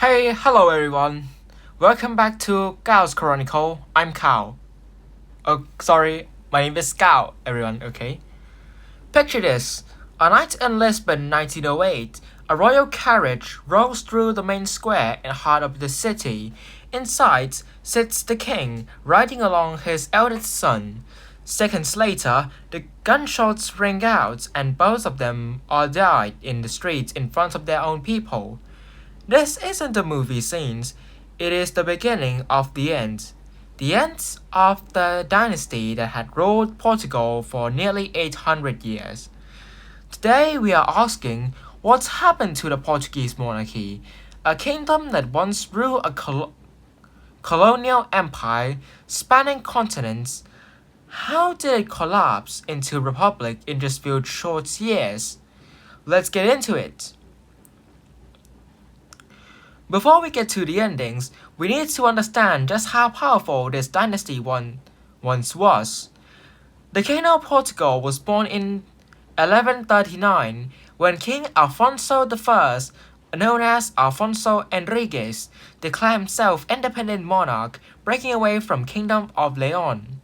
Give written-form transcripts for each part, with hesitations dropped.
Hello everyone. Welcome back to Gao's Chronicle. I'm Kao. Oh, sorry, my name is Gao, everyone, okay? Picture this. A night in Lisbon 1908, a royal carriage rolls through the main square in the heart of the city. Inside sits the king, riding along his eldest son. Seconds later, the gunshots ring out and both of them all died in the streets in front of their own people. This isn't the movie scenes, it is the beginning of the end. The end of the dynasty that had ruled Portugal for nearly 800 years. Today we are asking what happened to the Portuguese monarchy, a kingdom that once ruled a colonial empire spanning continents. How did it collapse into a republic in just few short years? Let's get into it. Before we get to the endings, we need to understand just how powerful this dynasty once was. The King of Portugal was born in 1139 when King Alfonso I, known as Alfonso Enriquez, declared himself independent monarch, breaking away from Kingdom of Leon.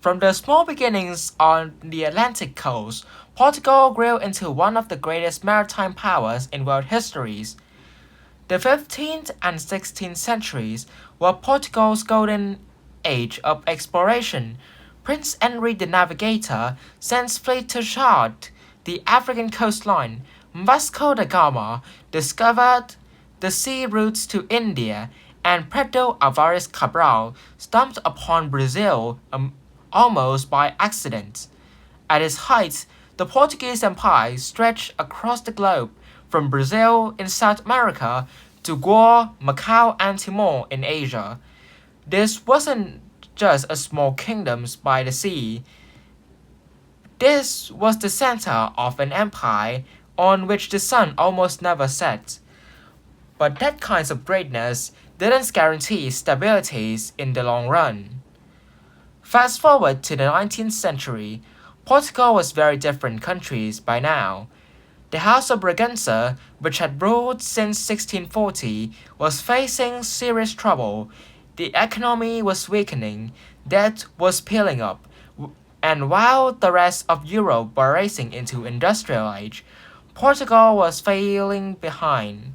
From the small beginnings on the Atlantic coast, Portugal grew into one of the greatest maritime powers in world histories. The 15th and 16th centuries were Portugal's golden age of exploration. Prince Henry the Navigator sent fleet to chart the African coastline. Vasco da Gama discovered the sea routes to India, and Pedro Alvarez Cabral stumbled upon Brazil almost by accident. At its height, the Portuguese Empire stretched across the globe, from Brazil in South America to Goa, Macau, and Timor in Asia. This wasn't just a small kingdom by the sea. This was the center of an empire on which the sun almost never set. But that kind of greatness didn't guarantee stability in the long run. Fast forward to the 19th century, Portugal was very different countries by now. The House of Braganza, which had ruled since 1640, was facing serious trouble. The economy was weakening, debt was piling up, and while the rest of Europe were racing into industrial age, Portugal was falling behind.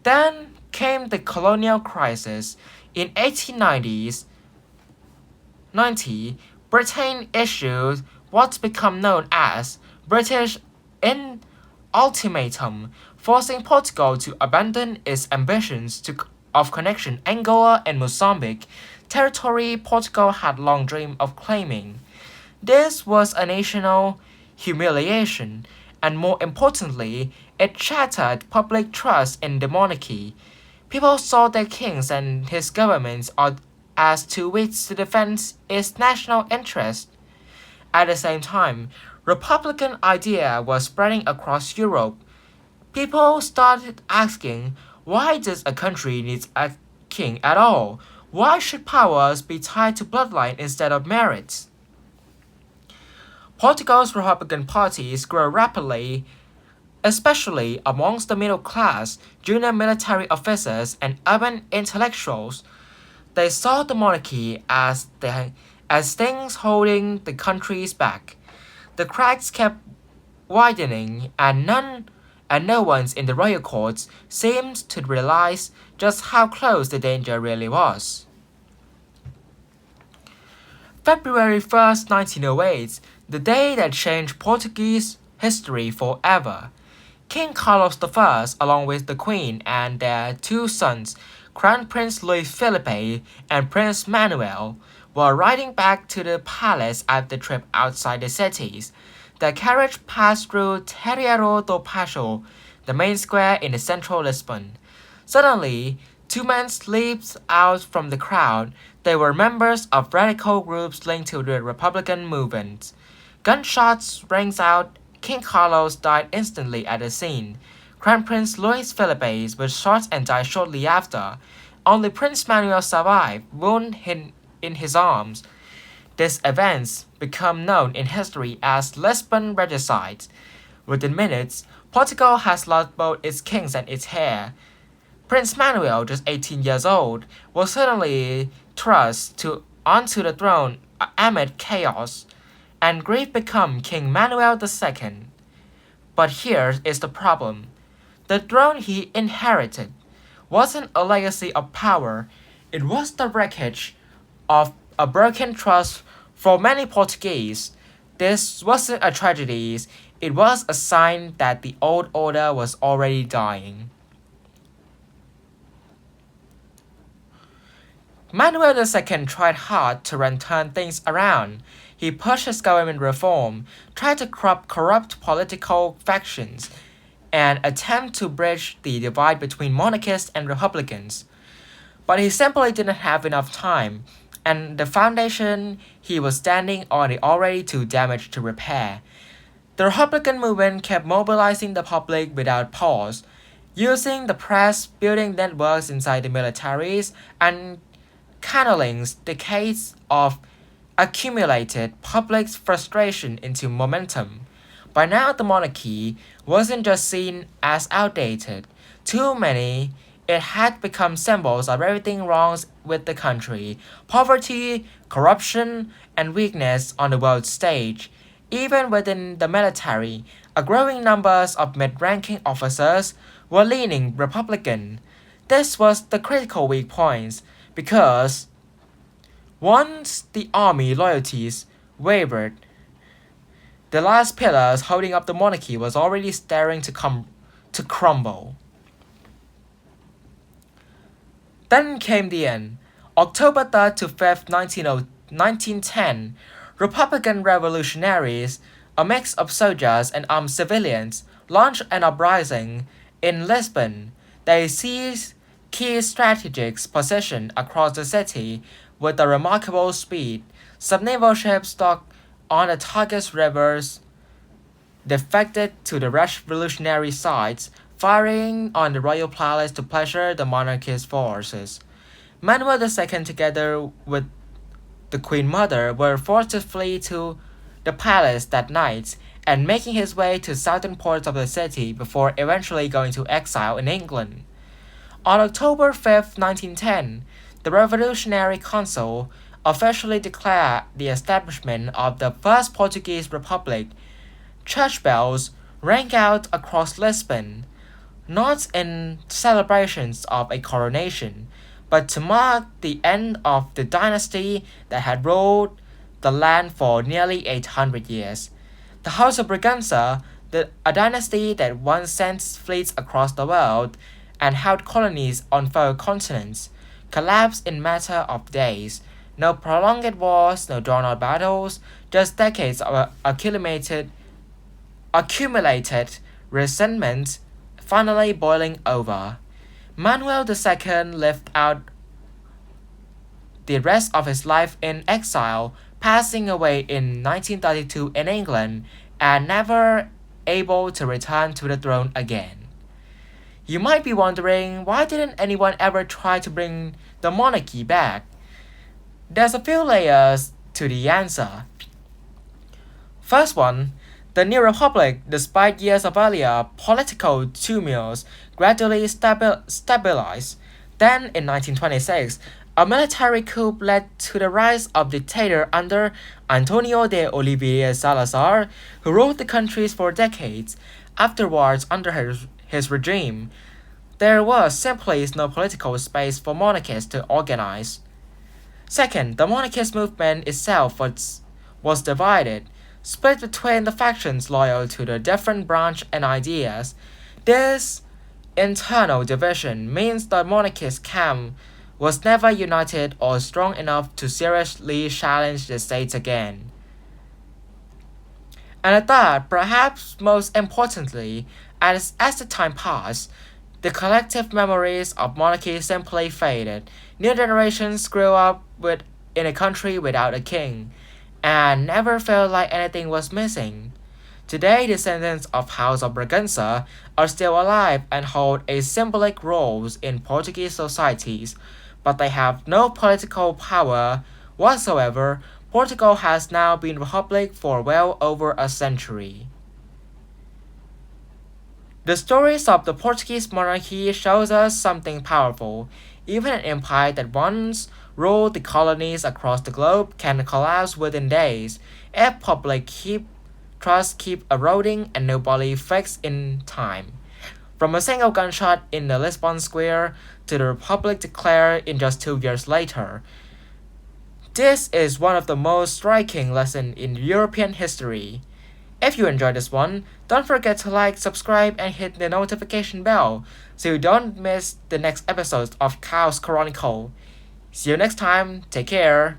Then came the colonial crisis. In 1890, Britain issued what's become known as British ultimatum, forcing Portugal to abandon its ambitions of connection Angola and Mozambique, territory Portugal had long dreamed of claiming. This was a national humiliation, and more importantly, it shattered public trust in the monarchy. People saw their kings and his government as too weak to defend its national interest. At the same time, Republican idea was spreading across Europe. People started asking, why does a country need a king at all? Why should powers be tied to bloodline instead of merit? Portugal's Republican parties grew rapidly, especially amongst the middle class, junior military officers, and urban intellectuals. They saw the monarchy as things holding the countries back. The cracks kept widening, and no one in the royal courts seemed to realize just how close the danger really was. February 1st, 1908, the day that changed Portuguese history forever. King Carlos I, along with the Queen and their two sons, Crown Prince Luis Felipe and Prince Manuel, were riding back to the palace after the trip outside the cities. The carriage passed through Terreiro do Pacho, the main square in the central Lisbon. Suddenly, two men leaped out from the crowd. They were members of radical groups linked to the Republican movement. Gunshots rang out. King Carlos died instantly at the scene. Crown Prince Luis Felipe was shot and died shortly after. Only Prince Manuel survived, wounded in his arms. These events become known in history as Lisbon Regicide. Within minutes, Portugal has lost both its kings and its heir. Prince Manuel, just 18 years old, was suddenly thrust onto the throne amid chaos, and grief became King Manuel II. But here is the problem. The throne he inherited wasn't a legacy of power, it was the wreckage of a broken trust for many Portuguese. This wasn't a tragedy, it was a sign that the old order was already dying. Manuel II tried hard to turn things around. He pushed his government reform, tried to curb corrupt political factions, and attempt to bridge the divide between monarchists and republicans. But he simply didn't have enough time, and the foundation he was standing on is already too damaged to repair. The Republican movement kept mobilizing the public without pause, using the press, building networks inside the militaries, and channeling decades of accumulated public frustration into momentum. By now, the monarchy wasn't just seen as outdated. Too many, it had become symbols of everything wrong with the country: poverty, corruption, and weakness on the world stage. Even within the military, a growing numbers of mid-ranking officers were leaning Republican. This was the critical weak point, because once the army loyalties wavered, the last pillars holding up the monarchy was already starting to crumble. Then came the end. October 3rd to 5th, 1910, Republican revolutionaries, a mix of soldiers and armed civilians, launched an uprising in Lisbon. They seized key strategic positions across the city with a remarkable speed. Some naval ships docked on the Tagus rivers defected to the revolutionary sides, firing on the royal palace to pressure the monarchist forces. Manuel II, together with the Queen Mother, were forced to flee to the palace that night and making his way to southern parts of the city before eventually going to exile in England. On October 5, 1910, the Revolutionary Council officially declared the establishment of the First Portuguese Republic. Church bells rang out across Lisbon, not in celebrations of a coronation, but to mark the end of the dynasty that had ruled the land for nearly 800 years. The House of Braganza, a dynasty that once sent fleets across the world and held colonies on 4 continents, collapsed in a matter of days. No prolonged wars, no drawn-out battles, just decades of accumulated resentment finally boiling over. Manuel II lived out the rest of his life in exile, passing away in 1932 in England and never able to return to the throne again. You might be wondering, why didn't anyone ever try to bring the monarchy back? There's a few layers to the answer. First one, the new republic, despite years of earlier political tumults, gradually stabilized. Then, in 1926, a military coup led to the rise of dictator under Antonio de Oliveira Salazar, who ruled the country for decades. Afterwards, under his regime, there was simply no political space for monarchists to organize. Second, the monarchist movement itself was divided, split between the factions loyal to the different branch and ideas. This internal division means the monarchist camp was never united or strong enough to seriously challenge the state again. And the third, perhaps most importantly, as the time passed, the collective memories of monarchy simply faded. New generations grew up in a country without a king, and never felt like anything was missing. Today, descendants of House of Braganza are still alive and hold a symbolic roles in Portuguese societies, but they have no political power whatsoever. Portugal has now been a republic for well over a century. The stories of the Portuguese monarchy shows us something powerful. Even an empire that once ruled the colonies across the globe can collapse within days if trust keep eroding and nobody fixed in time. From a single gunshot in the Lisbon square to the Republic declared in just 2 years later. This is one of the most striking lessons in European history. If you enjoyed this one, don't forget to like, subscribe, and hit the notification bell so you don't miss the next episodes of Chaos Chronicle. See you next time, take care.